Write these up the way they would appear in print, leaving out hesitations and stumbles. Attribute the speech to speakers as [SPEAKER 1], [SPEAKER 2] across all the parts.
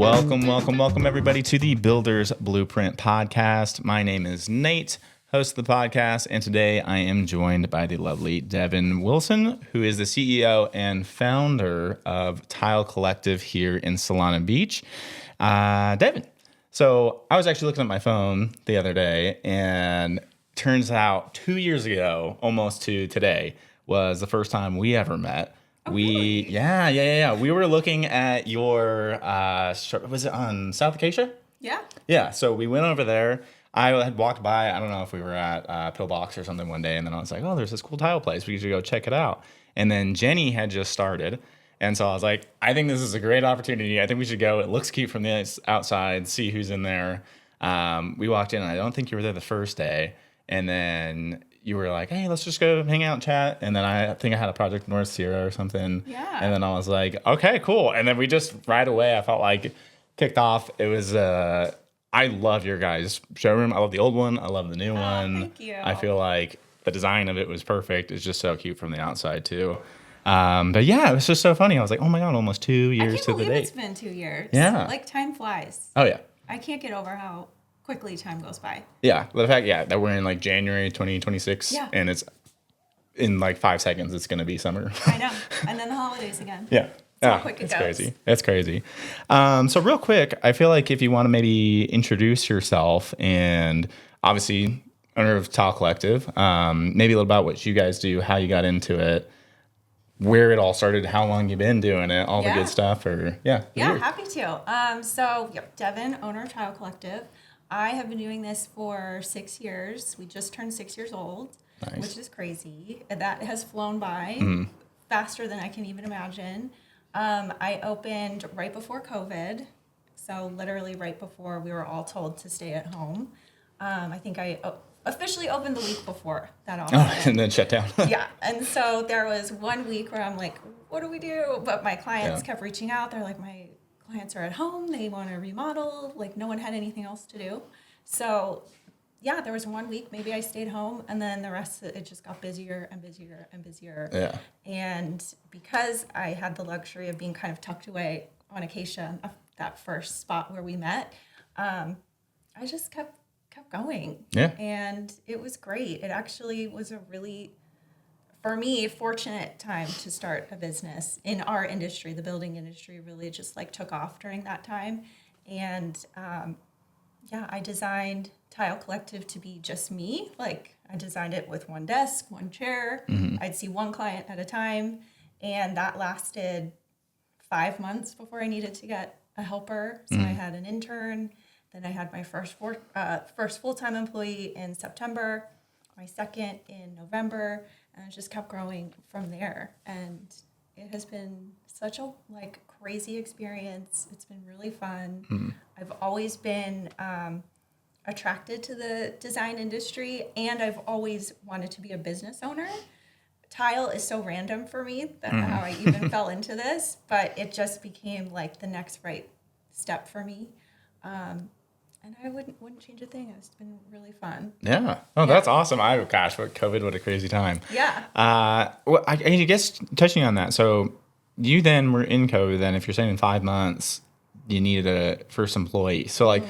[SPEAKER 1] Welcome, everybody, to the Builder's Blueprint podcast. My name is Nate, host of the podcast, and today I am joined by the lovely Devon Wilson, who is the CEO and founder of Tile Collective here in Solana Beach. Devon, so I was actually looking at my phone the other day, and turns out 2 years ago, almost to today, was the first time we ever met.
[SPEAKER 2] Really?
[SPEAKER 1] Yeah. We were looking at your, was it on South Acacia?
[SPEAKER 2] Yeah.
[SPEAKER 1] Yeah, so we went over there. I had walked by, I don't know if we were at Pillbox or something one day, and then I was like, oh, there's this cool tile place. We should go check it out. And then Jenny had just started, and so I was like, I think this is a great opportunity. I think we should go. It looks cute from the outside, see who's in there. We walked in, and I don't think you were there the first day. And then you were like, hey, let's just go hang out and chat. And then I think I had a project in North Sierra or something.
[SPEAKER 2] Yeah.
[SPEAKER 1] And then I was like, okay, cool. And then we just right away, I felt like kicked off. It was, I love your guys' showroom. I love the old one. I love the new one.
[SPEAKER 2] Thank you.
[SPEAKER 1] I feel like the design of it was perfect. It's just so cute from the outside too. But yeah, it was just so funny. I was like, oh my God, almost 2 years to the date.
[SPEAKER 2] It's been 2 years.
[SPEAKER 1] Yeah.
[SPEAKER 2] Like time flies.
[SPEAKER 1] Oh yeah.
[SPEAKER 2] I can't get over how quickly time goes by.
[SPEAKER 1] Yeah. The fact, that we're in like January 2026 and it's in like 5 seconds, it's going to be summer.
[SPEAKER 2] I know. And then the holidays again.
[SPEAKER 1] Yeah.
[SPEAKER 2] How quick it goes.
[SPEAKER 1] Crazy. That's crazy. So real quick, I feel like if you want to maybe introduce yourself and obviously owner of Tile Collective, maybe a little about what you guys do, how you got into it, where it all started, how long you've been doing it, all the good stuff, or
[SPEAKER 2] Yeah, happy to. So Devon, owner of Tile Collective. I have been doing this for 6 years. We just turned 6 years old, which is crazy. That has flown by faster than I can even imagine. I opened right before COVID, so literally right before we were all told to stay at home. I think I officially opened the week before that all happened.
[SPEAKER 1] And then shut down.
[SPEAKER 2] Yeah, and so there was 1 week where I'm like, what do we do? But my clients kept reaching out. They're like, my clients are at home. They want to remodel. Like, no one had anything else to do. So, there was 1 week. Maybe I stayed home, and then the rest of it just got busier and busier and busier.
[SPEAKER 1] Yeah.
[SPEAKER 2] And because I had the luxury of being kind of tucked away on Acacia, that first spot where we met, I just kept going.
[SPEAKER 1] Yeah.
[SPEAKER 2] And it was great. It actually was a really, for me, fortunate time to start a business in our industry. The building industry really just like took off during that time. And I designed Tile Collective to be just me. Like, I designed it with one desk, one chair. I'd see one client at a time. And that lasted 5 months before I needed to get a helper. So I had an intern. Then I had my first full-time employee in September, my second in November, and it just kept growing from there. And it has been such a crazy experience. It's been really fun. I've always been attracted to the design industry, and I've always wanted to be a business owner. Tile is so random for me that how I even fell into this, but it just became like the next right step for me. And I wouldn't change a thing. It's been really fun.
[SPEAKER 1] Yeah. Oh, that's awesome. What COVID, what a crazy time.
[SPEAKER 2] Yeah.
[SPEAKER 1] Well, I guess touching on that. So you then were in COVID. Then, if you're saying in 5 months, you needed a first employee. So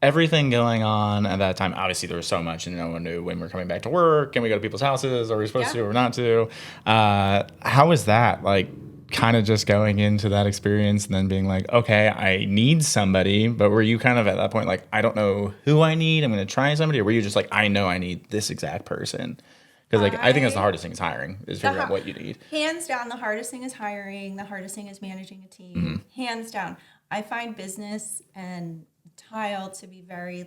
[SPEAKER 1] everything going on at that time. Obviously, there was so much, and no one knew when we're coming back to work. Can we go to people's houses? Are we supposed to or not to? How was that? Kind of just going into that experience and then being like, okay, I need somebody. But were you kind of at that point like, I don't know who I need, I'm going to try somebody? Or were you just like, I know I need this exact person? Because I think that's the hardest thing is hiring, is figuring out what you need.
[SPEAKER 2] Hands down, the hardest thing is hiring. The hardest thing is managing a team. Hands down. I find business and tile to be very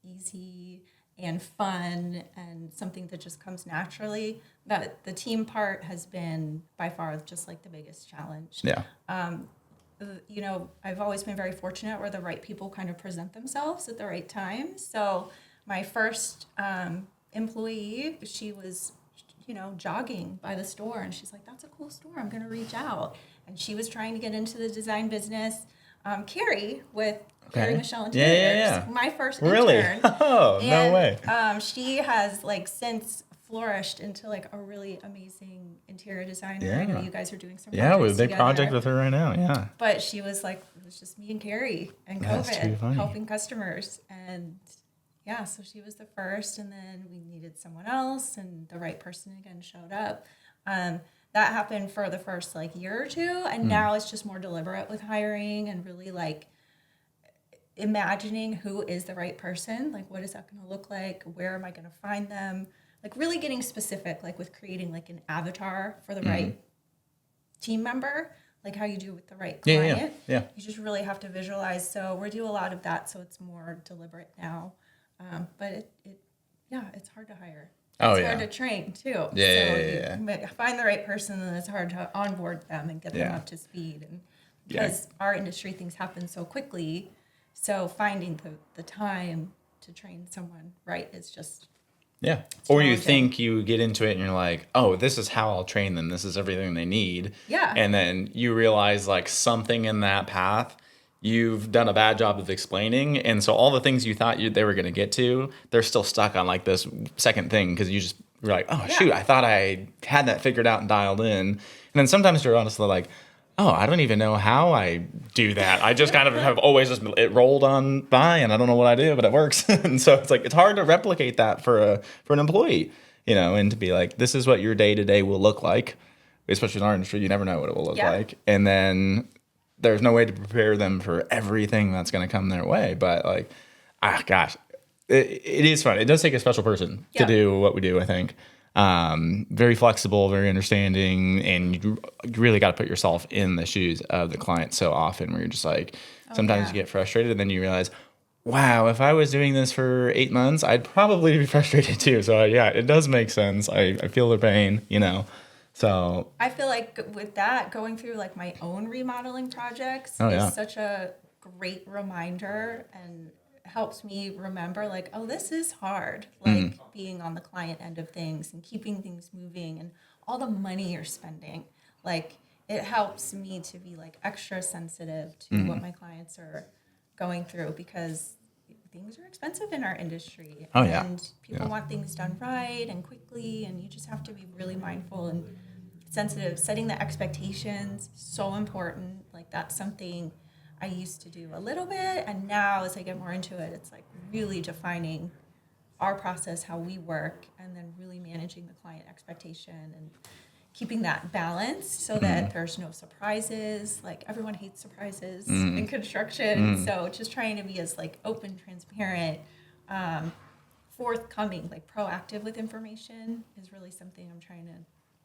[SPEAKER 2] easy and fun and something that just comes naturally. That the team part has been by far just the biggest challenge.
[SPEAKER 1] Yeah.
[SPEAKER 2] I've always been very fortunate where the right people kind of present themselves at the right time. So my first employee, she was, jogging by the store, and she's like, that's a cool store. I'm going to reach out. And she was trying to get into the design business. Carrie with Carrie Michelle Interiors, my first intern.
[SPEAKER 1] Really? Oh, no way.
[SPEAKER 2] She has since flourished into like a really amazing interior designer. I know you guys are doing some
[SPEAKER 1] Yeah, we have a
[SPEAKER 2] projects
[SPEAKER 1] big
[SPEAKER 2] together.
[SPEAKER 1] project with her right now. Yeah.
[SPEAKER 2] But she was like, it was just me and Carrie and
[SPEAKER 1] That's too
[SPEAKER 2] COVID
[SPEAKER 1] funny.
[SPEAKER 2] helping customers. And yeah, so she was the first, and then we needed someone else, and the right person again showed up. That happened for the first like year or two, and now it's just more deliberate with hiring and really like imagining who is the right person. Like, what is that going to look like? Where am I going to find them? Like, really getting specific, like with creating like an avatar for the right team member, like how you do with the right client.
[SPEAKER 1] Yeah.
[SPEAKER 2] You just really have to visualize. So we do a lot of that, so it's more deliberate now. But it's hard to hire. It's hard to train too. You find the right person, and it's hard to onboard them and get them up to speed. And because our industry, things happen so quickly, so finding the time to train someone right is just
[SPEAKER 1] Or you think you get into it and you're like, oh, this is how I'll train them. This is everything they need.
[SPEAKER 2] Yeah.
[SPEAKER 1] And then you realize like something in that path you've done a bad job of explaining, and so all the things you thought they were going to get to, they're still stuck on like this second thing because you just were like, oh shoot, I thought I had that figured out and dialed in. And then sometimes you're honestly like, oh, I don't even know how I do that. I just kind of have always just it rolled on by, and I don't know what I do, but it works. And so it's like it's hard to replicate that for an employee, and to be like, this is what your day to day will look like. Especially in our industry, you never know what it will look like, and then there's no way to prepare them for everything that's going to come their way. But like, it is fun. It does take a special person to do what we do, I think. Very flexible, very understanding, and you really got to put yourself in the shoes of the client so often where you're just like, sometimes you get frustrated and then you realize, wow, if I was doing this for 8 months, I'd probably be frustrated too. So it does make sense. I feel the pain, So
[SPEAKER 2] I feel like with that, going through like my own remodeling projects is such a great reminder, and helps me remember like, oh, this is hard. Like being on the client end of things and keeping things moving and all the money you're spending. Like it helps me to be like extra sensitive to what my clients are going through, because things are expensive in our industry. And people want things done right and quickly, and you just have to be really mindful and sensitive. Setting the expectations, so important. Like that's something I used to do a little bit, and now as I get more into it, it's like really defining our process, how we work, and then really managing the client expectation and keeping that balance so that there's no surprises. Like everyone hates surprises in construction, so just trying to be as like open, transparent, forthcoming, like proactive with information is really something I'm trying to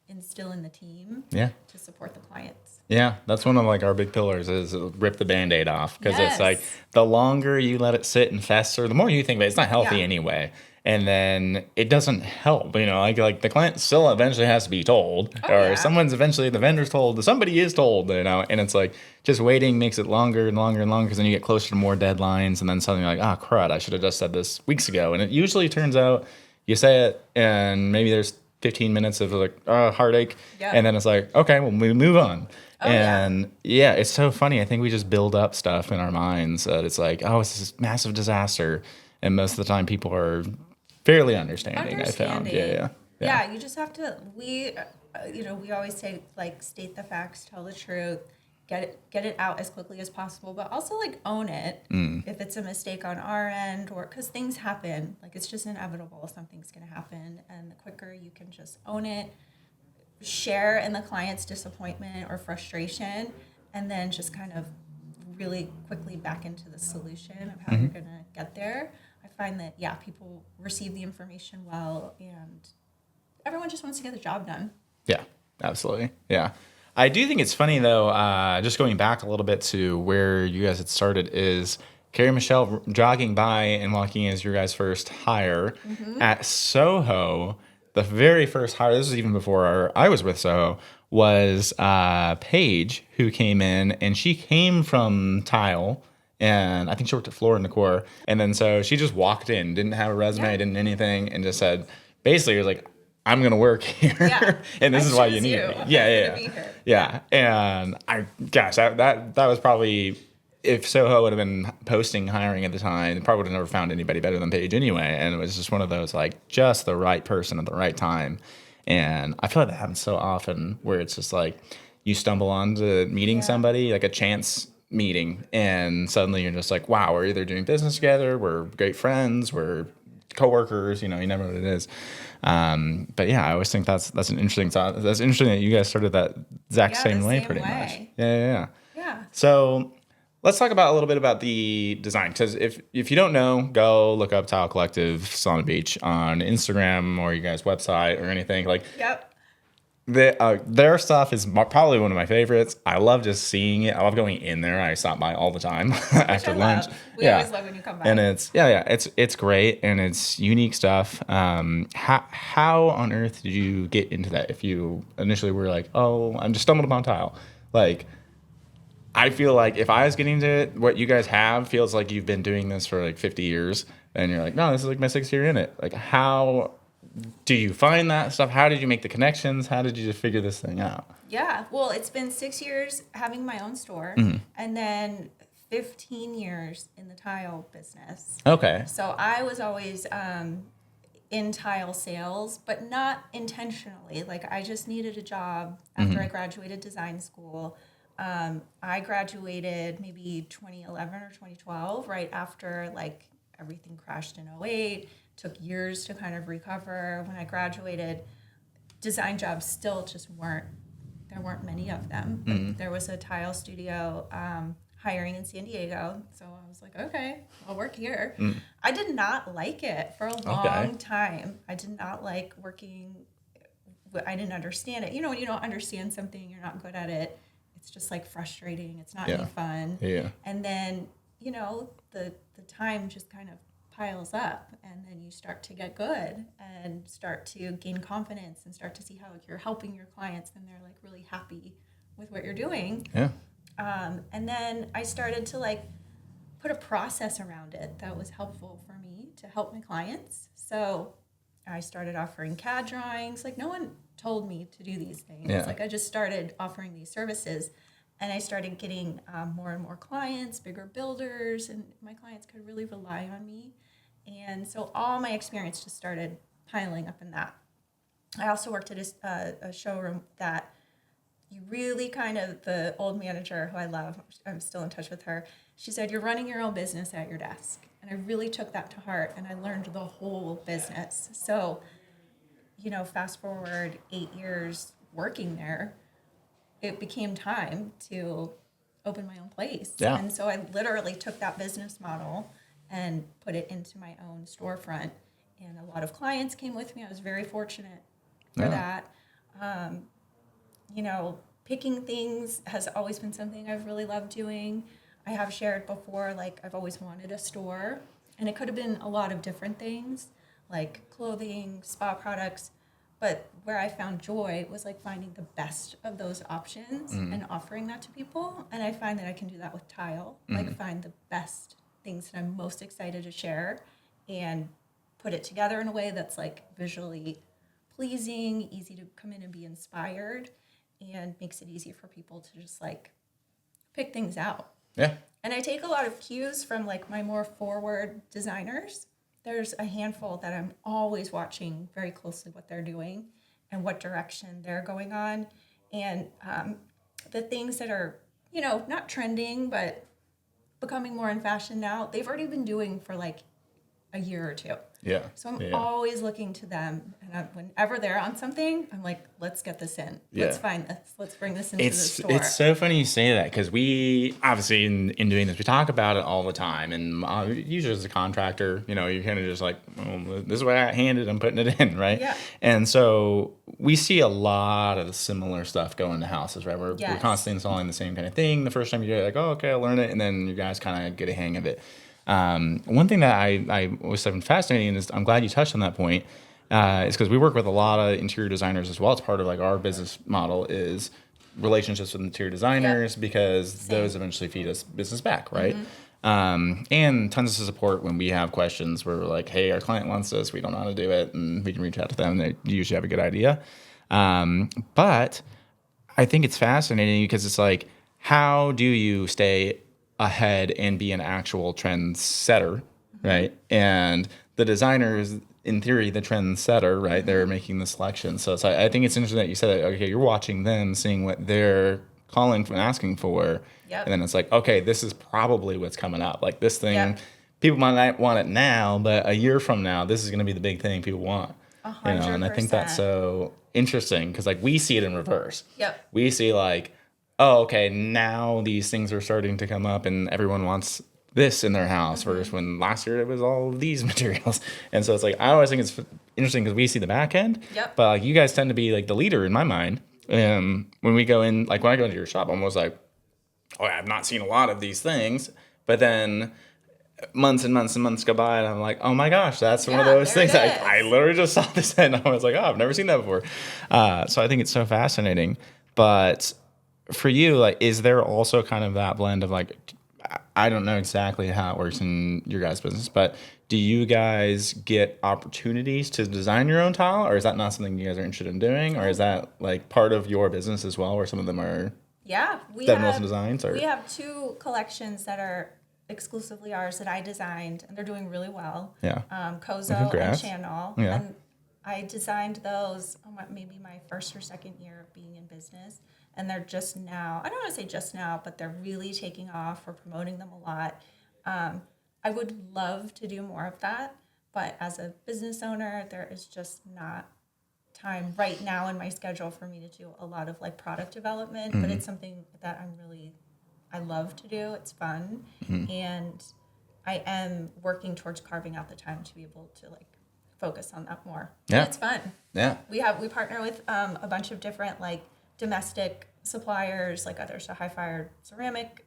[SPEAKER 2] instill in the team to support the clients.
[SPEAKER 1] Yeah, that's one of like our big pillars is rip the Band-Aid off, because it's like the longer you let it sit and fester, the more you think about it, it's not healthy anyway. And then it doesn't help, like the client still eventually has to be told, someone's eventually, the vendor's told, somebody is told, and it's like just waiting makes it longer and longer and longer, because then you get closer to more deadlines, and then suddenly you're like, oh crud, I should have just said this weeks ago. And it usually turns out you say it and maybe there's 15 minutes of like heartache, and then it's like, okay, well, we move on. It's so funny. I think we just build up stuff in our minds that it's like, oh, it's this massive disaster, and most of the time people are fairly understanding. I found,
[SPEAKER 2] you just have to. We always say like state the facts, tell the truth, get it out as quickly as possible, but also like own it if it's a mistake on our end, or because things happen, like it's just inevitable, something's going to happen, and the quicker you can just own it, share in the client's disappointment or frustration, and then just kind of really quickly back into the solution of how you're going to get there. I find that people receive the information well, and everyone just wants to get the job done.
[SPEAKER 1] Yeah, absolutely. Yeah. I do think it's funny, though, just going back a little bit to where you guys had started, is Carrie and Michelle jogging by and walking in as your guys' first hire at Soho. The very first hire, this was even before I was with Soho, was Paige, who came in, and she came from tile, and I think she worked at Floor and Decor. And then so she just walked in, didn't have a resume, didn't anything, and just said, basically, it was like, I'm going to work here, and this is why you need me. Yeah. And that was probably if Soho would have been posting hiring at the time, they probably would have never found anybody better than Paige anyway. And it was just one of those like just the right person at the right time. And I feel like that happens so often where it's just like you stumble onto meeting
[SPEAKER 2] Yeah.
[SPEAKER 1] somebody, like a chance meeting, and suddenly you're just like, wow, we're either doing business together, we're great friends, we're coworkers, you never know what it is. But yeah, I always think that's an interesting thought. That's interesting that you guys started that exact
[SPEAKER 2] Yeah,
[SPEAKER 1] same
[SPEAKER 2] the
[SPEAKER 1] way
[SPEAKER 2] same
[SPEAKER 1] pretty much.
[SPEAKER 2] way.
[SPEAKER 1] Yeah.
[SPEAKER 2] Yeah.
[SPEAKER 1] So let's talk about a little bit about the design, because if you don't know, go look up Tile Collective Solana Beach on Instagram or you guys' website or anything. Like
[SPEAKER 2] Yep.
[SPEAKER 1] their stuff is probably one of my favorites. I love just seeing it. I love going in there. I stop by all the time after
[SPEAKER 2] I
[SPEAKER 1] lunch.
[SPEAKER 2] love. We always love when you come by.
[SPEAKER 1] And it's great and it's unique stuff. How on earth did you get into that? If you initially were like, oh, I'm just stumbled upon tile, like. I feel like if I was getting to it, what you guys have feels like you've been doing this for like 50 years, and you're like, no, this is like my 6th year in it. Like, how do you find that stuff? How did you make the connections? How did you just figure this thing out?
[SPEAKER 2] Yeah. Well, it's been 6 years having my own store, and then 15 years in the tile business.
[SPEAKER 1] Okay.
[SPEAKER 2] So I was always in tile sales, but not intentionally. Like I just needed a job after I graduated design school. I graduated maybe 2011 or 2012, right after like everything crashed in '08. Took years to kind of recover. When I graduated, design jobs still just there weren't many of them. But there was a tile studio hiring in San Diego. So I was like, okay, I'll work here. I did not like it for a long time. I did not like working. I didn't understand it. When you don't understand something, you're not good at it. It's just like frustrating. It's not any fun.
[SPEAKER 1] Yeah.
[SPEAKER 2] And then, the time just kind of piles up, and then you start to get good and start to gain confidence and start to see how you're helping your clients, and they're like really happy with what you're doing.
[SPEAKER 1] Yeah.
[SPEAKER 2] And then I started to like put a process around it that was helpful for me to help my clients. So I started offering CAD drawings. Like no one told me to do these things.
[SPEAKER 1] Yeah.
[SPEAKER 2] Like I just started offering these services, and I started getting more and more clients, bigger builders, and my clients could really rely on me. And so all my experience just started piling up in that. I also worked at a showroom that you really kind of, the old manager who I love, I'm still in touch with her, she said, you're running your own business at your desk. And I really took that to heart, and I learned the whole business. So, fast forward 8 years working there, it became time to open my own place.
[SPEAKER 1] Yeah.
[SPEAKER 2] And so I literally took that business model and put it into my own storefront. And a lot of clients came with me. I was very fortunate for that. Picking things has always been something I've really loved doing. I have shared before, like I've always wanted a store, and it could have been a lot of different things, like clothing, spa products, but where I found joy was like finding the best of those options and offering that to people. And I find that I can do that with tile, like find the best things that I'm most excited to share and put it together in a way that's like visually pleasing, easy to come in and be inspired, and makes it easy for people to just like pick things out.
[SPEAKER 1] Yeah.
[SPEAKER 2] And I take a lot of cues from like my more forward designers. There's a handful that I'm always watching very closely what they're doing and what direction they're going on. And the things that are, not trending, but becoming more in fashion now, they've already been doing for like a year or two.
[SPEAKER 1] Yeah.
[SPEAKER 2] So I'm always looking to them, and whenever they're on something, I'm like, let's get this in.
[SPEAKER 1] Yeah.
[SPEAKER 2] Let's find this. Let's bring this into the store.
[SPEAKER 1] It's so funny you say that, because we obviously in doing this, we talk about it all the time, and usually as a contractor, you're kind of just like, well, this is what I handed, I'm putting it in, right?
[SPEAKER 2] Yeah.
[SPEAKER 1] And so we see a lot of similar stuff go into houses, right? We're constantly installing the same kind of thing. The first time you do it, like, oh, okay, I'll learn it, and then you guys kind of get a hang of it. One thing that I was found fascinating is, I'm glad you touched on that point, is because we work with a lot of interior designers as well. It's part of like our business model is relationships with interior designers, because those eventually feed us business back, right? And tons of support when we have questions where we're like, hey, our client wants this, we don't know how to do it, and we can reach out to them. They usually have a good idea. But I think it's fascinating because it's like, how do you stay ahead and be an actual trend setter, right? And the designers, in theory, the trend setter, right? They're making the selection. So I think it's interesting that you said that, okay, you're watching them, seeing what they're calling for and asking for.
[SPEAKER 2] Yep.
[SPEAKER 1] And then it's like, okay, this is probably what's coming up. Like this thing,
[SPEAKER 2] Yep.
[SPEAKER 1] people might not want it now, but a year from now, this is going to be the big thing people want.
[SPEAKER 2] 100%.
[SPEAKER 1] And I think that's so interesting because like we see it in reverse.
[SPEAKER 2] Yep.
[SPEAKER 1] We see like, oh, okay, now these things are starting to come up and everyone wants this in their house versus when last year it was all these materials. And so it's like, I always think it's interesting because we see the back end,
[SPEAKER 2] Yep.
[SPEAKER 1] but like you guys tend to be like the leader in my mind. When we go in, like when I go into your shop, I'm almost like, oh, I've not seen a lot of these things, but then months and months and months go by and I'm like, oh my gosh, that's one of
[SPEAKER 2] Yeah,
[SPEAKER 1] those
[SPEAKER 2] there it
[SPEAKER 1] things.
[SPEAKER 2] is.
[SPEAKER 1] I literally just saw this and I was like, oh, I've never seen that before. So I think it's so fascinating. But for you, like, is there also kind of that blend of like, I don't know exactly how it works in your guys' business, but do you guys get opportunities to design your own tile, or is that not something you guys are interested in doing, or is that like part of your business as well, where some of them are
[SPEAKER 2] Yeah, we
[SPEAKER 1] Devon
[SPEAKER 2] have
[SPEAKER 1] Wilson designs? Or
[SPEAKER 2] we have 2 collections that are exclusively ours that I designed, and they're doing really well.
[SPEAKER 1] yeah,
[SPEAKER 2] Kozo and
[SPEAKER 1] congrats.
[SPEAKER 2] Channel.
[SPEAKER 1] Yeah.
[SPEAKER 2] And I designed those maybe my first or second year of being in business. And they're just now, I don't want to say just now, but they're really taking off. We're promoting them a lot. I would love to do more of that. But as a business owner, there is just not time right now in my schedule for me to do a lot of like product development. But it's something that I love to do. It's fun. And I am working towards carving out the time to be able to like focus on that more.
[SPEAKER 1] Yeah.
[SPEAKER 2] And it's fun.
[SPEAKER 1] Yeah.
[SPEAKER 2] We partner with a bunch of different like domestic suppliers, like there's a high-fired ceramic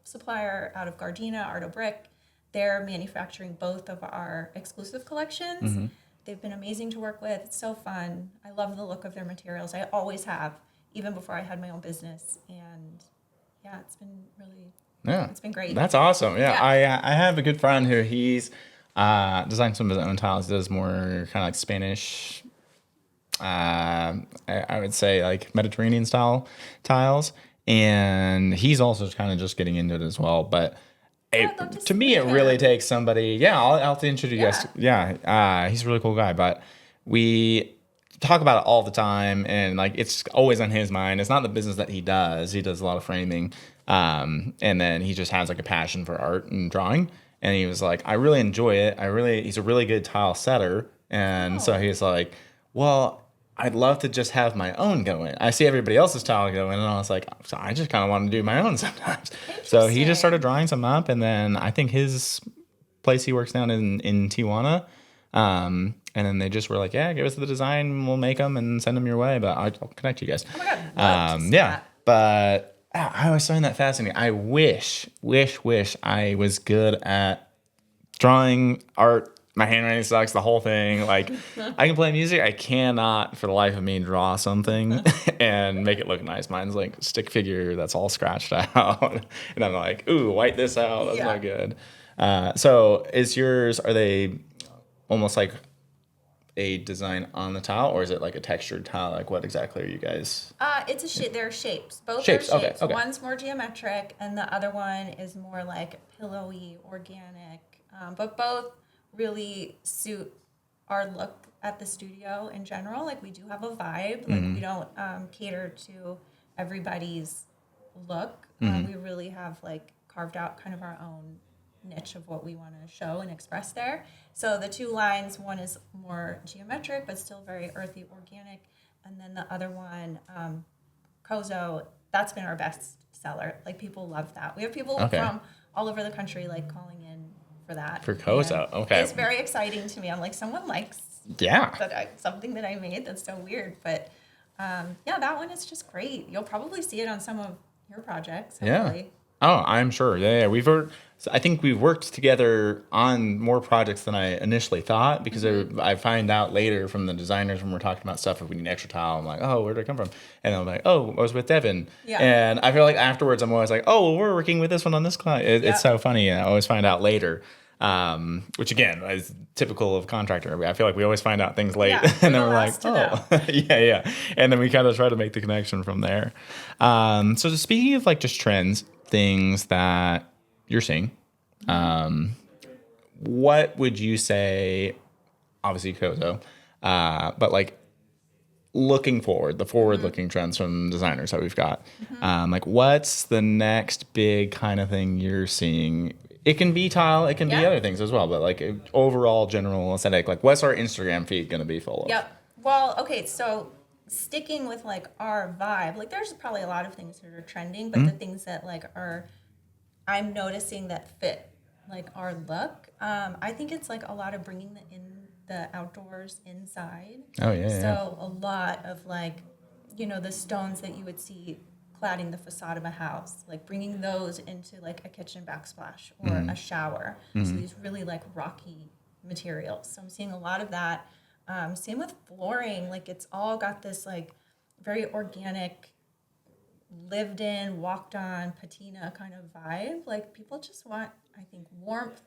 [SPEAKER 2] supplier out of Gardena, Arto Brick. They're manufacturing both of our exclusive collections. They've been amazing to work with. It's so fun. I love the look of their materials. I always have, even before I had my own business. And yeah, it's been really, it's been great.
[SPEAKER 1] That's awesome. Yeah.
[SPEAKER 2] Yeah.
[SPEAKER 1] I have a good friend who he's designed some of his own tiles. He does more kind of like Spanish, I would say like Mediterranean style tiles. And he's also kind of just getting into it as well. But
[SPEAKER 2] I'd love
[SPEAKER 1] to me, it
[SPEAKER 2] meet
[SPEAKER 1] really
[SPEAKER 2] him.
[SPEAKER 1] takes somebody. Yeah, I'll have to introduce you guys. Yeah, he's a really cool guy. But we talk about it all the time, and like it's always on his mind. It's not the business that he does. He does a lot of framing, and then he just has like a passion for art and drawing. And he was like, I really enjoy it. He's a really good tile setter, and so he's like, well, I'd love to just have my own going. I see everybody else's tile going, and I was like, so I just kind of want to do my own sometimes. So he just started drawing some up, and then I think his place he works down in Tijuana, and then they just were like, yeah, give us the design, we'll make them and send them your way, but I'll connect you guys.
[SPEAKER 2] Oh my God. Love to see
[SPEAKER 1] Yeah,
[SPEAKER 2] that.
[SPEAKER 1] but I always find that fascinating. I wish I was good at drawing, art. My handwriting sucks, the whole thing. Like, I can play music. I cannot, for the life of me, draw something and make it look nice. Mine's like stick figure that's all scratched out. And I'm like, ooh, white this out. That's not good. So is yours, are they almost like a design on the tile, or is it like a textured tile? Like, what exactly are you guys?
[SPEAKER 2] It's they're shapes. Both
[SPEAKER 1] Shapes,
[SPEAKER 2] are
[SPEAKER 1] okay,
[SPEAKER 2] shapes.
[SPEAKER 1] okay.
[SPEAKER 2] One's more geometric, and the other one is more like pillowy, organic. But both really suit our look at the studio in general. Like we do have a vibe. Like we don't cater to everybody's look. We really have like carved out kind of our own niche of what we want to show and express there. So the 2 lines, one is more geometric but still very earthy, organic, and then the other one, Kozo, that's been our best seller. Like people love that. We have people from all over the country like calling in for that.
[SPEAKER 1] For Kozo,
[SPEAKER 2] And
[SPEAKER 1] okay.
[SPEAKER 2] it's very exciting to me. I'm like, someone likes something that I made. That's so weird. But yeah, that one is just great. You'll probably see it on some of your projects. Hopefully.
[SPEAKER 1] Oh, I'm sure. Yeah. I think we've worked together on more projects than I initially thought because I find out later from the designers when we're talking about stuff, if we need extra tile, I'm like, oh, where did it come from? And I'm like, oh, I was with Devon.
[SPEAKER 2] Yeah.
[SPEAKER 1] And I feel like afterwards I'm always like, oh, well, we're working with this one on this client. It's so funny. And I always find out later. which again is typical of contractor. I feel like we always find out things late,
[SPEAKER 2] Yeah,
[SPEAKER 1] and then
[SPEAKER 2] we're
[SPEAKER 1] we're
[SPEAKER 2] the
[SPEAKER 1] like,
[SPEAKER 2] last to know.
[SPEAKER 1] oh, yeah, and then we kind of try to make the connection from there. So speaking of like just trends, things that you're seeing, what would you say? Obviously, Kozo, but like looking forward, the forward-looking trends from designers that we've got. Like, what's the next big kind of thing you're seeing? It can be tile, it can be
[SPEAKER 2] Yeah.
[SPEAKER 1] other things as well, but like overall general aesthetic, like what's our Instagram feed going to be full of?
[SPEAKER 2] Yep. Well, okay, so sticking with like our vibe, like there's probably a lot of things that are trending, but the things that like are I'm noticing that fit like our look. I think it's like a lot of bringing the outdoors inside.
[SPEAKER 1] Oh yeah, yeah.
[SPEAKER 2] So a lot of like, the stones that you would see cladding the facade of a house, like bringing those into like a kitchen backsplash or a shower. So these really like rocky materials. So I'm seeing a lot of that. Same with flooring, like it's all got this like very organic, lived in, walked on patina kind of vibe. Like people just want, I think, warmth,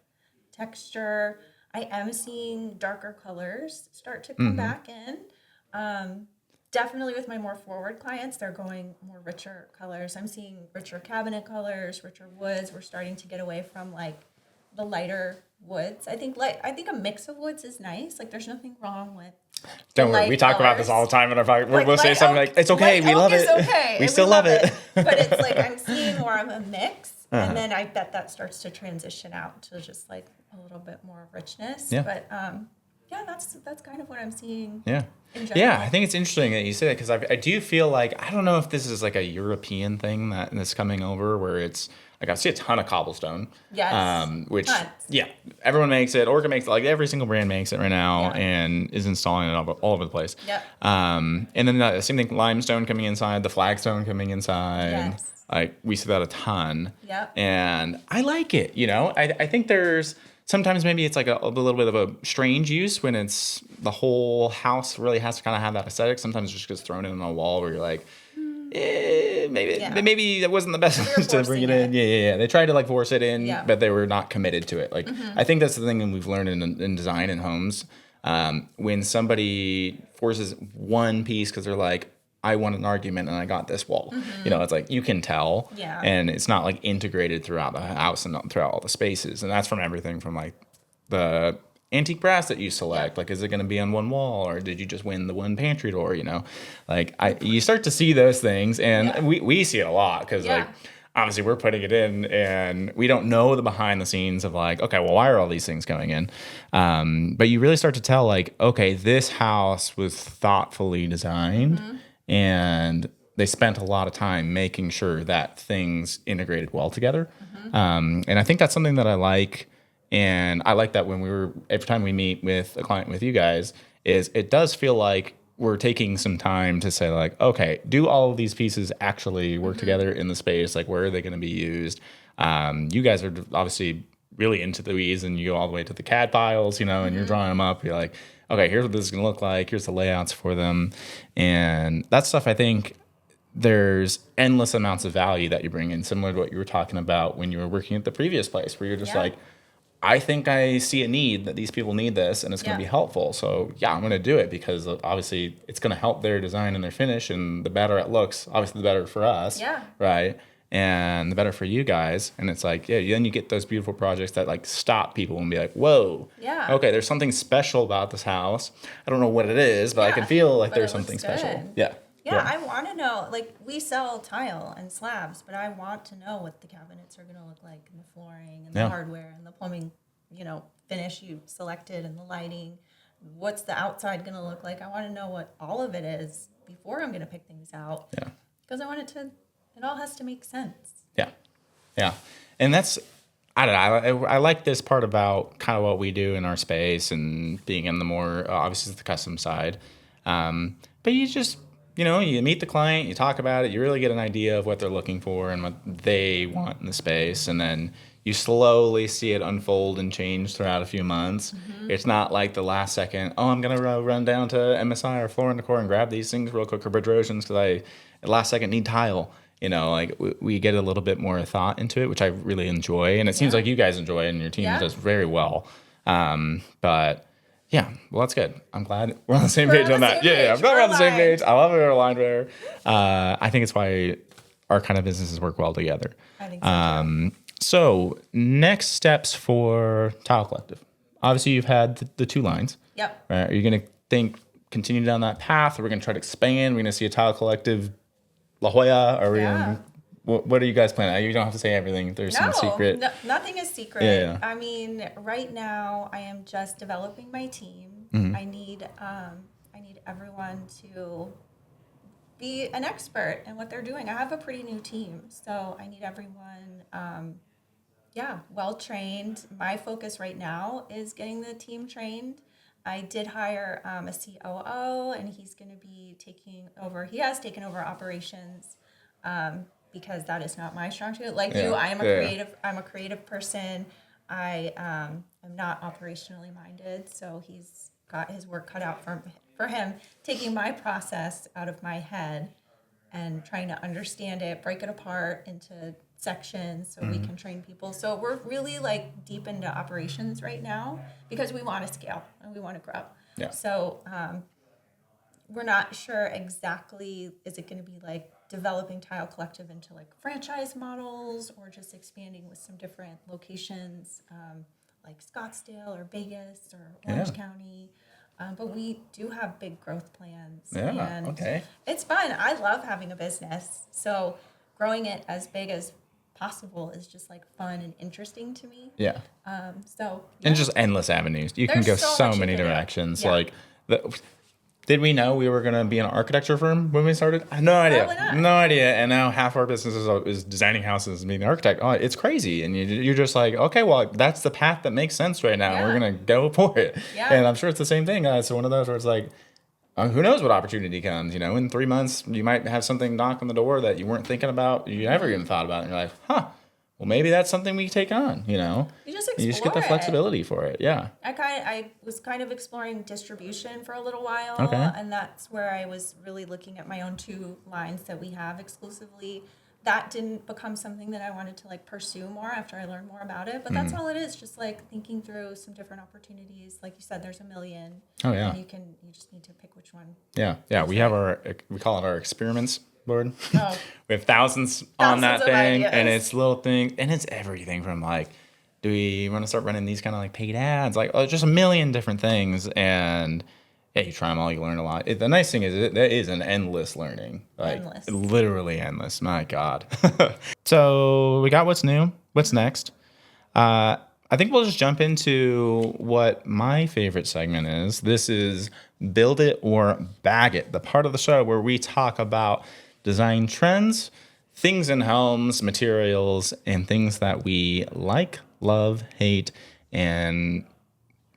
[SPEAKER 2] texture. I am seeing darker colors start to come back in. Definitely with my more forward clients, they're going more richer colors. I'm seeing richer cabinet colors, richer woods. We're starting to get away from like the lighter woods. I think a mix of woods is nice. Like there's nothing wrong with
[SPEAKER 1] Don't worry,
[SPEAKER 2] light
[SPEAKER 1] we talk about this
[SPEAKER 2] colors.
[SPEAKER 1] all the time in our podcast.
[SPEAKER 2] Like,
[SPEAKER 1] We'll say
[SPEAKER 2] light
[SPEAKER 1] something
[SPEAKER 2] oak-
[SPEAKER 1] like, it's okay,
[SPEAKER 2] light
[SPEAKER 1] we
[SPEAKER 2] oak
[SPEAKER 1] love
[SPEAKER 2] is
[SPEAKER 1] it.
[SPEAKER 2] okay.
[SPEAKER 1] We
[SPEAKER 2] and
[SPEAKER 1] still love it.
[SPEAKER 2] But it's like I'm seeing more of a mix, and then I bet that starts to transition out to just like a little bit more richness.
[SPEAKER 1] Yeah.
[SPEAKER 2] But yeah, that's kind of what I'm seeing.
[SPEAKER 1] Yeah.
[SPEAKER 2] In general.
[SPEAKER 1] Yeah, I think it's interesting that you say that because I do feel like, I don't know if this is like a European thing that's coming over where it's like I see a ton of cobblestone.
[SPEAKER 2] Yes.
[SPEAKER 1] Which,
[SPEAKER 2] Tons.
[SPEAKER 1] yeah, everyone makes it. Orca makes it. Like every single brand makes it right now
[SPEAKER 2] Yeah.
[SPEAKER 1] and is installing it all over the place.
[SPEAKER 2] Yep.
[SPEAKER 1] And then the same thing, limestone coming inside, the flagstone coming inside.
[SPEAKER 2] Yes.
[SPEAKER 1] Like we see that a ton.
[SPEAKER 2] Yep.
[SPEAKER 1] And I like it, I think there's sometimes maybe it's like a little bit of a strange use when it's the whole house really has to kind of have that aesthetic. Sometimes it just gets thrown in on a wall where you're like, maybe that wasn't the best to bring it in. Yeah. They tried to like force it in,
[SPEAKER 2] Yeah.
[SPEAKER 1] but they were not committed to it. Like I think that's the thing that we've learned in design and homes. When somebody forces one piece because they're like, I won an argument and I got this wall. It's like you can tell.
[SPEAKER 2] Yeah.
[SPEAKER 1] And it's not like integrated throughout the house and throughout all the spaces. And that's from everything from like the antique brass that you select. Like, is it going to be on one wall or did you just win the one pantry door? Like you start to see those things and we see it a lot because like obviously we're putting it in and we don't know the behind the scenes of like, okay, well, why are all these things going in? But you really start to tell like, okay, this house was thoughtfully designed and they spent a lot of time making sure that things integrated well together. And I think that's something that I like. And I like that every time we meet with a client with you guys, is it does feel like we're taking some time to say like, okay, do all of these pieces actually work together in the space? Like, where are they going to be used? You guys are obviously really into the weeds and you go all the way to the CAD files, and you're drawing them up. You're like, okay, here's what this is going to look like. Here's the layouts for them. And that stuff, I think there's endless amounts of value that you bring in, similar to what you were talking about when you were working at the previous place where you're just like, I think I see a need that these people need this and it's going to be helpful. So I'm going to do it because obviously it's going to help their design and their finish. And the better it looks, obviously the better for us.
[SPEAKER 2] Yeah.
[SPEAKER 1] Right. And the better for you guys. And it's like, then you get those beautiful projects that like stop people and be like, whoa, okay, there's something special about this house. I don't know what it is, but I can feel like there's something special. Yeah.
[SPEAKER 2] Yeah, I want to know, like, we sell tile and slabs, but I want to know what the cabinets are going to look like and the flooring and the hardware and the plumbing, finish you selected and the lighting. What's the outside going to look like? I want to know what all of it is before I'm going to pick things out. Yeah. Because I want it all has to make sense.
[SPEAKER 1] Yeah. Yeah. And that's, I don't know, I like this part about kind of what we do in our space and being in the more, obviously the custom side. But you just, you meet the client, you talk about it, you really get an idea of what they're looking for and what they want in the space. And then you slowly see it unfold and change throughout a few months. It's not like the last second, I'm going to run down to MSI or Floor and Decor and grab these things real quick or Bridge Oceans because I, at last second, need tile. like we get a little bit more thought into it, which I really enjoy. And it seems like you guys enjoy it and your team does very well. But yeah, well, that's good. I'm glad we're on the same page on that. Yeah, I'm glad we're on the same page. I love it. We're aligned there. I think it's why our kind of businesses work well together.
[SPEAKER 2] I think so too.
[SPEAKER 1] So next steps for Tile Collective. Obviously, you've had the 2 lines.
[SPEAKER 2] Yep.
[SPEAKER 1] Right? Are you going to continue down that path? Or we're going to try to expand? We're going to see a Tile Collective La Jolla? Or what are you guys planning? You don't have to say everything. If there's some secret.
[SPEAKER 2] No, nothing is secret.
[SPEAKER 1] Yeah.
[SPEAKER 2] I mean, right now I am just developing my team. I need everyone to be an expert in what they're doing. I have a pretty new team, so I need everyone well trained. My focus right now is getting the team trained. I did hire a COO, and he's going to be taking over. He has taken over operations because that is not my strong suit. Like you, I am a creative. I'm a creative person. I am not operationally minded, so he's got his work cut out for him. Taking my process out of my head and trying to understand it, break it apart into sections so we can train people. So we're really like deep into operations right now because we want to scale and we want to grow.
[SPEAKER 1] Yeah.
[SPEAKER 2] So we're not sure exactly, is it going to be like developing Tile Collective into like franchise models or just expanding with some different locations like Scottsdale or Vegas or Orange County. But we do have big growth plans.
[SPEAKER 1] Yeah,
[SPEAKER 2] and it's fun. I love having a business. So growing it as big as possible is just like fun and interesting to me.
[SPEAKER 1] Yeah.
[SPEAKER 2] And
[SPEAKER 1] just endless avenues. You can go so many directions. Yeah. Like, did we know we were going to be an architecture firm when we started? I had no idea.
[SPEAKER 2] Probably not.
[SPEAKER 1] No idea. And now half our business is designing houses and being an architect. Oh, it's crazy. And you're just like, okay, well, that's the path that makes sense right now. Yeah. We're going to go for it. Yeah. And I'm sure it's the same thing. It's one of those where it's like, who knows what opportunity comes? In 3 months, you might have something knock on the door that you weren't thinking about, you never even thought about. And you're like, well, maybe that's something we take on, You just get the flexibility for it. Yeah.
[SPEAKER 2] I was kind of exploring distribution for a little while.
[SPEAKER 1] Okay.
[SPEAKER 2] And that's where I was really looking at my own 2 lines that we have exclusively. That didn't become something that I wanted to like pursue more after I learned more about it. But that's all it is, just like thinking through some different opportunities. Like you said, there's a million.
[SPEAKER 1] Oh yeah.
[SPEAKER 2] And you just need to pick which one.
[SPEAKER 1] Yeah. Yeah. We call it our experiments board. Oh. We have thousands on that thing, and it's little things, and it's everything from like, do we want to start running these kind of like paid ads? Like, just a million different things. And yeah, you try them all, you learn a lot. The nice thing is it is an endless learning. Like, endless. Literally endless. My God. So we got what's new. What's next? I think we'll just jump into what my favorite segment is. This is Build It or Bag It, the part of the show where we talk about design trends, things in homes, materials, and things that we like, love, hate, and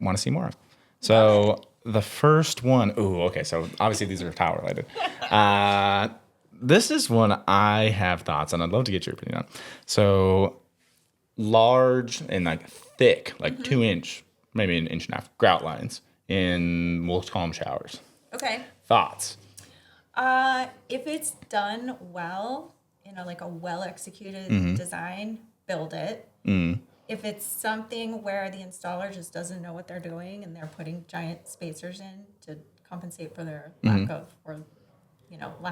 [SPEAKER 1] want to see more of. So the first one, so obviously these are tile related. This is one I have thoughts on. I'd love to get your opinion on. So large and like thick, like 2-inch, maybe an 1.5 inch grout lines in, we'll call them showers.
[SPEAKER 2] Okay.
[SPEAKER 1] Thoughts?
[SPEAKER 2] If it's done well, like a well executed design, build it. If it's something where the installer just doesn't know what they're doing and they're putting giant spacers in to compensate for their lack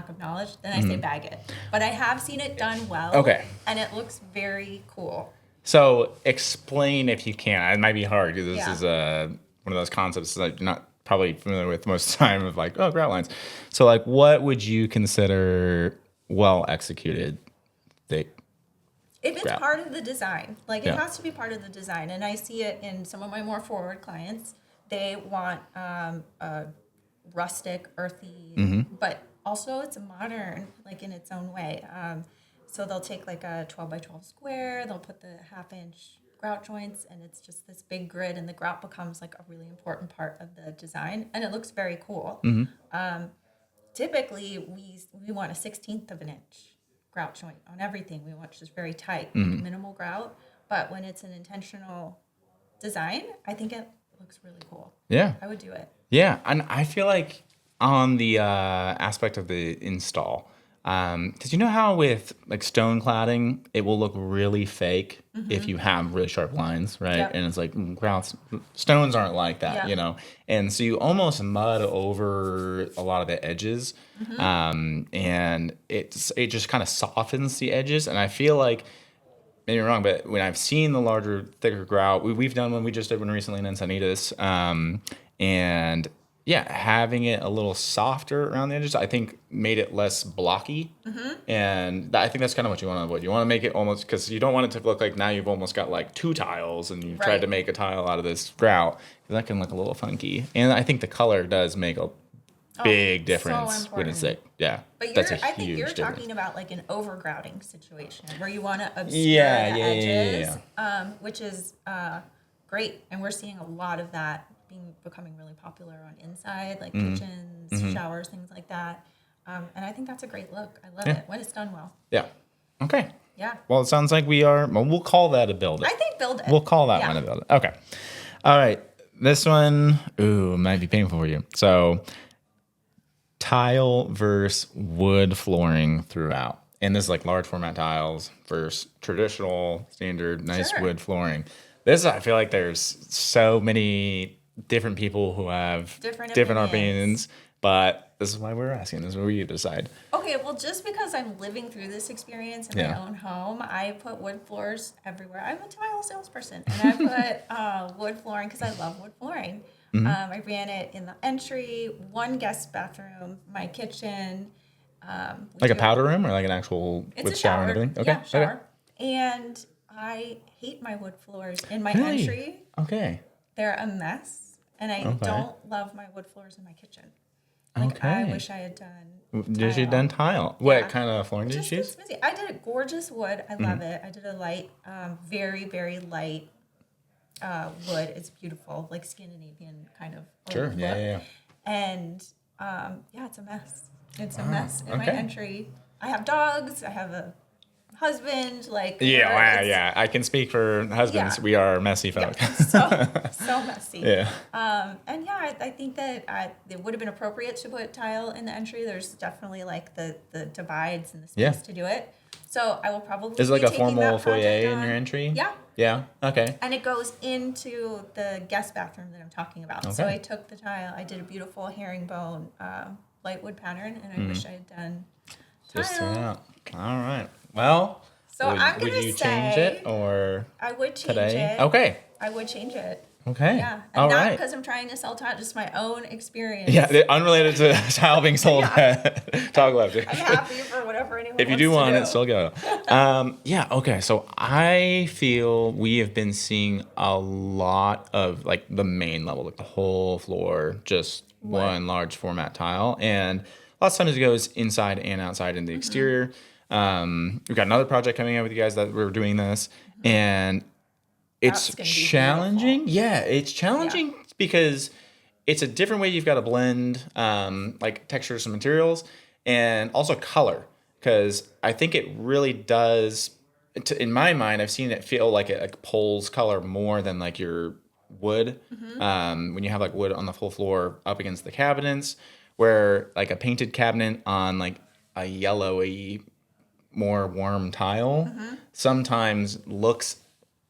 [SPEAKER 2] of knowledge, then I say bag it. But I have seen it done well.
[SPEAKER 1] Okay.
[SPEAKER 2] And it looks very cool.
[SPEAKER 1] So explain if you can. It might be hard because this is one of those concepts that you're not probably familiar with most of the time of like, grout lines. So like, what would you consider well executed thick?
[SPEAKER 2] If it's part of the design, like it has to be part of the design. And I see it in some of my more forward clients. They want a rustic, earthy, but also it's modern, like in its own way. So they'll take like a 12 by 12 square, they'll put the 1/2 inch grout joints, and it's just this big grid, and the grout becomes like a really important part of the design, and it looks very cool. Typically, we want a 1/16 of an inch grout joint on everything. We want just very tight, minimal grout. But when it's an intentional design, I think it looks really cool.
[SPEAKER 1] Yeah.
[SPEAKER 2] I would do it.
[SPEAKER 1] Yeah. And I feel like on the aspect of the install, Because you know how with like stone cladding, it will look really fake if you have really sharp lines, right?
[SPEAKER 2] Yep.
[SPEAKER 1] And it's like grouts, stones aren't like that,
[SPEAKER 2] Yep.
[SPEAKER 1] you know? And so you almost mud over a lot of the edges. And it just kind of softens the edges. And I feel like, maybe I'm wrong, but when I've seen the larger, thicker grout, we've done one, we just did one recently in Encinitas, and yeah, having it a little softer around the edges, I think made it less blocky, and I think that's kind of what you want to avoid. You want to make it almost, because you don't want it to look like now you've almost got like two tiles, and you've tried to
[SPEAKER 2] Right.
[SPEAKER 1] make a tile out of this grout. That can look a little funky, and I think the color does make a big difference when it's thick. Yeah,
[SPEAKER 2] But
[SPEAKER 1] that's
[SPEAKER 2] I think
[SPEAKER 1] huge
[SPEAKER 2] you're
[SPEAKER 1] difference.
[SPEAKER 2] talking about like an overgrouting situation where you want to obscure
[SPEAKER 1] Yeah,
[SPEAKER 2] the
[SPEAKER 1] yeah, yeah,
[SPEAKER 2] edges,
[SPEAKER 1] yeah,
[SPEAKER 2] which is great. And we're seeing a lot of that becoming really popular on inside, like kitchens, showers, things like that. And I think that's a great look. I love it when it's done well.
[SPEAKER 1] Yeah. Okay.
[SPEAKER 2] Yeah.
[SPEAKER 1] Well, it sounds like we'll call that a build it.
[SPEAKER 2] I think build it.
[SPEAKER 1] We'll call that
[SPEAKER 2] Yeah.
[SPEAKER 1] one a build it. Okay. All right. This one, might be painful for you. So, tile versus wood flooring throughout. And this is like large format tiles versus traditional, standard, nice
[SPEAKER 2] Sure.
[SPEAKER 1] wood flooring. I feel like there's so many different people who have
[SPEAKER 2] Different
[SPEAKER 1] opinions,
[SPEAKER 2] opinions.
[SPEAKER 1] but this is why we're asking. This is where you decide.
[SPEAKER 2] Okay, well, just because I'm living through this experience in my own home, I put wood floors everywhere. I'm a tile salesperson, and I put wood flooring because I love wood flooring. I ran it in the entry, one guest bathroom, my kitchen.
[SPEAKER 1] Like a powder room or like an actual
[SPEAKER 2] It's
[SPEAKER 1] with
[SPEAKER 2] a
[SPEAKER 1] shower
[SPEAKER 2] shower.
[SPEAKER 1] and everything? Okay.
[SPEAKER 2] Yeah, shower. And I hate my wood floors in my
[SPEAKER 1] Really?
[SPEAKER 2] entry.
[SPEAKER 1] Okay.
[SPEAKER 2] They're a mess, and I
[SPEAKER 1] Okay.
[SPEAKER 2] don't love my wood floors in my kitchen. Like, I
[SPEAKER 1] Okay.
[SPEAKER 2] wish I had done
[SPEAKER 1] Did you
[SPEAKER 2] tile.
[SPEAKER 1] done tile? What
[SPEAKER 2] Yeah.
[SPEAKER 1] kind of flooring did you
[SPEAKER 2] Just
[SPEAKER 1] choose?
[SPEAKER 2] gets busy. I did a gorgeous wood. I love it. I did a light, very, very light wood. It's beautiful, like Scandinavian kind of.
[SPEAKER 1] Sure.
[SPEAKER 2] look.
[SPEAKER 1] Yeah.
[SPEAKER 2] And it's a mess. It's a mess in my
[SPEAKER 1] okay.
[SPEAKER 2] entry. I have dogs. I have a husband. Like
[SPEAKER 1] Yeah,
[SPEAKER 2] it's-
[SPEAKER 1] yeah. I can speak for husbands.
[SPEAKER 2] Yeah.
[SPEAKER 1] We are messy folk.
[SPEAKER 2] so messy.
[SPEAKER 1] Yeah.
[SPEAKER 2] And yeah, I think that it would have been appropriate to put tile in the entry. There's definitely like the divides and the space
[SPEAKER 1] Yeah.
[SPEAKER 2] to do it. So I will probably
[SPEAKER 1] Is it like
[SPEAKER 2] be
[SPEAKER 1] a
[SPEAKER 2] taking
[SPEAKER 1] formal
[SPEAKER 2] that project
[SPEAKER 1] foyer in
[SPEAKER 2] on.
[SPEAKER 1] your entry?
[SPEAKER 2] Yeah.
[SPEAKER 1] Yeah. Okay.
[SPEAKER 2] And it goes into the guest bathroom that I'm talking about. So
[SPEAKER 1] Okay.
[SPEAKER 2] I took the tile, I did a beautiful herringbone light wood pattern, and I wish I had done
[SPEAKER 1] Just
[SPEAKER 2] tile.
[SPEAKER 1] turn out. All right. Well,
[SPEAKER 2] So I'm
[SPEAKER 1] would
[SPEAKER 2] gonna
[SPEAKER 1] you change
[SPEAKER 2] say
[SPEAKER 1] it or
[SPEAKER 2] I would change
[SPEAKER 1] today?
[SPEAKER 2] it.
[SPEAKER 1] Okay.
[SPEAKER 2] I would change it.
[SPEAKER 1] Okay.
[SPEAKER 2] Yeah. And
[SPEAKER 1] All
[SPEAKER 2] not
[SPEAKER 1] right.
[SPEAKER 2] because I'm trying to sell tile, just my own experience.
[SPEAKER 1] Yeah, unrelated to tile being sold at Toggle Left.
[SPEAKER 2] I'm happy for whatever anyone
[SPEAKER 1] If you
[SPEAKER 2] wants
[SPEAKER 1] do
[SPEAKER 2] to
[SPEAKER 1] want
[SPEAKER 2] do.
[SPEAKER 1] it, still go. Yeah, okay. So I feel we have been seeing a lot of like the main level, like the whole floor, just one large format tile. And lots of times it goes inside and outside in the exterior. We've got another project coming out with you guys that we're doing this. And it's
[SPEAKER 2] That's gonna be
[SPEAKER 1] challenging. Yeah, it's challenging because it's a different way you've got to blend like textures and materials and also color, because I think it really does in my mind I've seen it feel like it like pulls color more than like your wood when you have like wood on the full floor up against the cabinets, where like a painted cabinet on like a yellowy more warm tile sometimes looks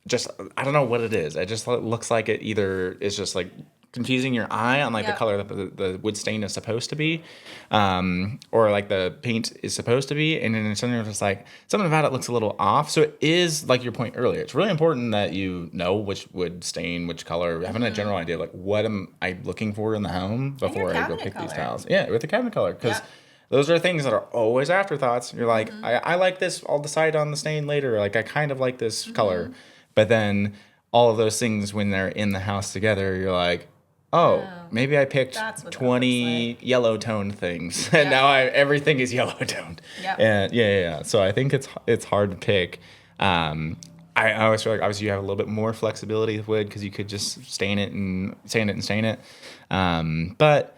[SPEAKER 1] just, I don't know what it is. It just looks like it either is just like confusing your eye on like the
[SPEAKER 2] Yep.
[SPEAKER 1] color that the wood stain is supposed to be, or like the paint is supposed to be, and then something just like something about it looks a little off. So it is like your point earlier. It's really important that you know which wood stain, which color, having a general idea like what am I looking for in the home before I go
[SPEAKER 2] cabinet
[SPEAKER 1] pick these
[SPEAKER 2] color.
[SPEAKER 1] tiles. Yeah, with the cabinet color, because.
[SPEAKER 2] Yeah.
[SPEAKER 1] Those are things that are always afterthoughts. You're like, I like this. I'll decide on the stain later. Like, I kind of like this color. But then all of those things, when they're in the house together, you're like, oh, maybe I picked
[SPEAKER 2] That's what that
[SPEAKER 1] 20
[SPEAKER 2] looks
[SPEAKER 1] yellow toned things. And now everything is yellow toned.
[SPEAKER 2] Yep.
[SPEAKER 1] And yeah. So I think it's hard to pick. I always feel like obviously you have a little bit more flexibility with wood because you could just stain it and stain it. But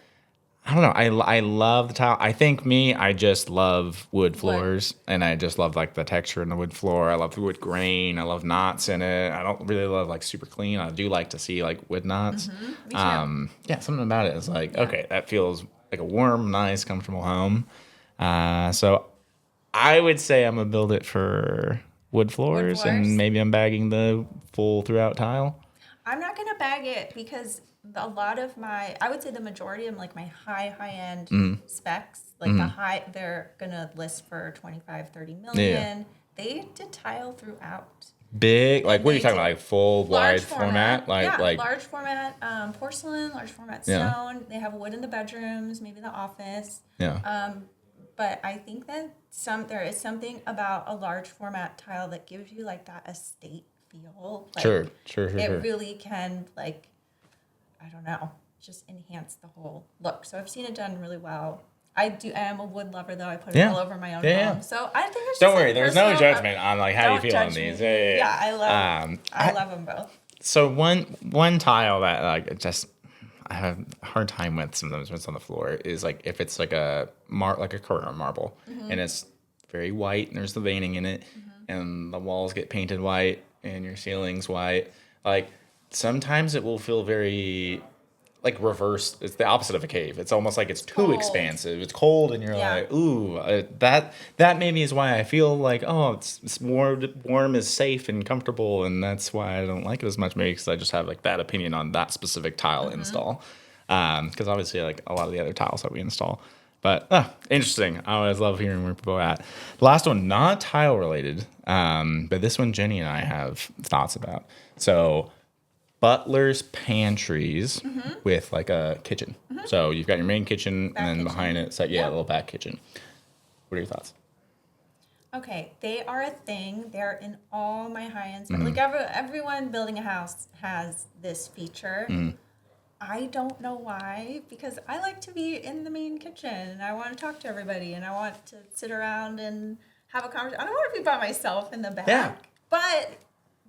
[SPEAKER 1] I don't know. I love the tile. I think I just love wood floors, and I just love like the texture in the wood floor. I love the wood grain. I love knots in it. I don't really love like super clean. I do like to see like wood knots.
[SPEAKER 2] Me too.
[SPEAKER 1] Yeah, something about it is like, okay, that feels like a warm, nice, comfortable home. So I would say I'm gonna build it for wood floors, and maybe I'm bagging the full throughout tile.
[SPEAKER 2] I'm not gonna bag it because a lot of I would say the majority of like my high end specs, like they're gonna list for 25, 30 million.
[SPEAKER 1] Yeah.
[SPEAKER 2] They did tile throughout.
[SPEAKER 1] Big, like what are you talking about? Like full wide format? Like
[SPEAKER 2] large format porcelain, large format stone. They have wood in the bedrooms, maybe the office.
[SPEAKER 1] Yeah.
[SPEAKER 2] But I think that there is something about a large format tile that gives you like that estate feel. Like,
[SPEAKER 1] sure.
[SPEAKER 2] It really can, like, I don't know, just enhance the whole look. So I've seen it done really well. I am a wood lover, though. I put it all over my own home. So I think it's just
[SPEAKER 1] don't worry. There's no judgment on like how you feel on these.
[SPEAKER 2] Yeah, I love them both.
[SPEAKER 1] So one tile that like I have a hard time with sometimes when it's on the floor is like if it's like a Carrara marble and it's very white and there's the veining in it and the walls get painted white and your ceiling's white. Like sometimes it will feel very like reverse. It's the opposite of a cave. It's almost like it's too expansive. It's cold and you're like, ooh, that maybe is why I feel like, oh, it's warm is safe and comfortable, and that's why I don't like it as much. Maybe because I just have like that opinion on that specific tile install. Because obviously like a lot of the other tiles that we install. But interesting. I always love hearing where people are at. The last one, not tile related, but this one Jenny and I have thoughts about. So Butler's pantries with like a kitchen. So you've got your main kitchen and then behind it, a little back kitchen. What are your thoughts?
[SPEAKER 2] Okay, they are a thing. They're in all my high-end stuff. Like everyone building a house has this feature. I don't know why, because I like to be in the main kitchen and I want to talk to everybody and I want to sit around and have a conversation. I don't want to be by myself in the back, but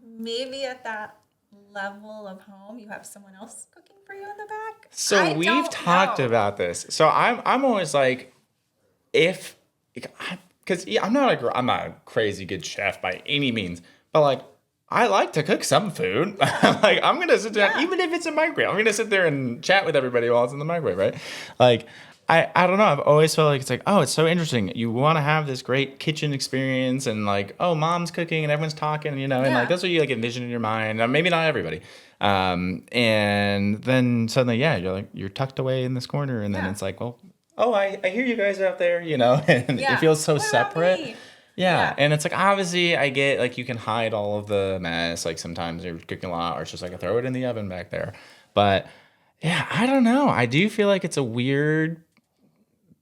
[SPEAKER 2] maybe at that level of home, you have someone else cooking for you in the back.
[SPEAKER 1] So we've talked about this. So I'm always like, because I'm not a crazy good chef by any means, but like I like to cook some food. Like I'm gonna sit down, even if it's a microwave. I'm gonna sit there and chat with everybody while it's in the microwave, right? Like I don't know. I've always felt like it's like, oh, it's so interesting. You want to have this great kitchen experience and like, oh, mom's cooking and everyone's talking, and like that's what you like envision in your mind. Maybe not everybody. And then suddenly, you're tucked away in this corner, and then it's like, well, oh, I hear you guys out there, and it feels so separate. Yeah, and it's like, obviously, I get, like, you can hide all of the mess. Like, sometimes you're cooking a lot, or it's just like, I throw it in the oven back there. But, yeah, I don't know. I do feel like it's a weird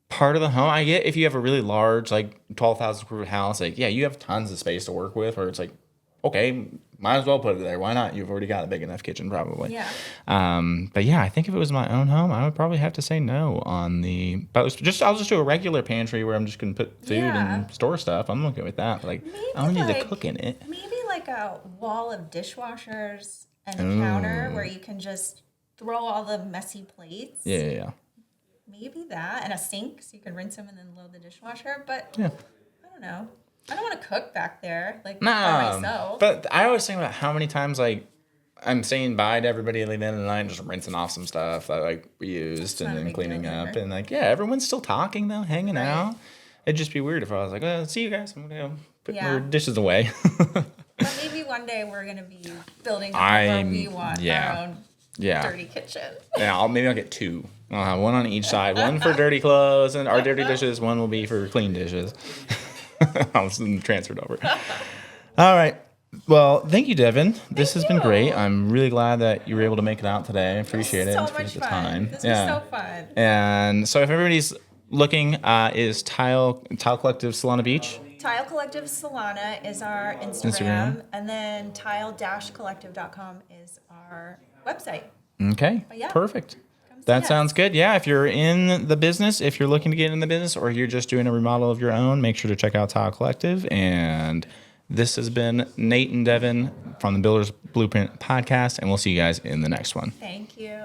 [SPEAKER 1] part of the home. I get if you have a really large, like, 12,000 square foot house, like, you have tons of space to work with, where it's like, okay, might as well put it there. Why not? You've already got a big enough kitchen, probably.
[SPEAKER 2] Yeah.
[SPEAKER 1] But yeah, I think if it was my own home, I would probably have to say no on the. But I'll just do a regular pantry where I'm just gonna put food and store stuff. I'm okay with that. But like, maybe I don't need to cook in it.
[SPEAKER 2] Maybe like a wall of dishwashers and a counter where you can just throw all the messy plates.
[SPEAKER 1] Yeah.
[SPEAKER 2] Maybe that, and a sink so you can rinse them and then load the dishwasher. But
[SPEAKER 1] yeah,
[SPEAKER 2] I don't know. I don't want to cook back there, like, by myself.
[SPEAKER 1] But I always think about how many times, like, I'm saying bye to everybody at the end of the night and just rinsing off some stuff that, like, we used and then cleaning up. And, like, everyone's still talking, though, hanging out. It'd just be weird if I was like, well, see you guys. I'm going to go put more dishes away.
[SPEAKER 2] But maybe one day we're going to be building where we want our own dirty kitchen.
[SPEAKER 1] Maybe I'll get two. I'll have one on each side. One for dirty clothes and our dirty dishes. One will be for clean dishes. I was transferred over. All right. Well, thank you, Devon. This has been great. I'm really glad that you were able to make it out today. I appreciate it.
[SPEAKER 2] So much fun. This was so fun.
[SPEAKER 1] And so if everybody's looking, is Tile Collective Solana Beach?
[SPEAKER 2] Tile Collective Solana is our Instagram. And then tile-collective.com is our website.
[SPEAKER 1] Okay. Perfect. That sounds good. Yeah, if you're in the business, if you're looking to get in the business, or you're just doing a remodel of your own, make sure to check out Tile Collective. And this has been Nate and Devon from the Builder's Blueprint podcast, and we'll see you guys in the next one.
[SPEAKER 2] Thank you.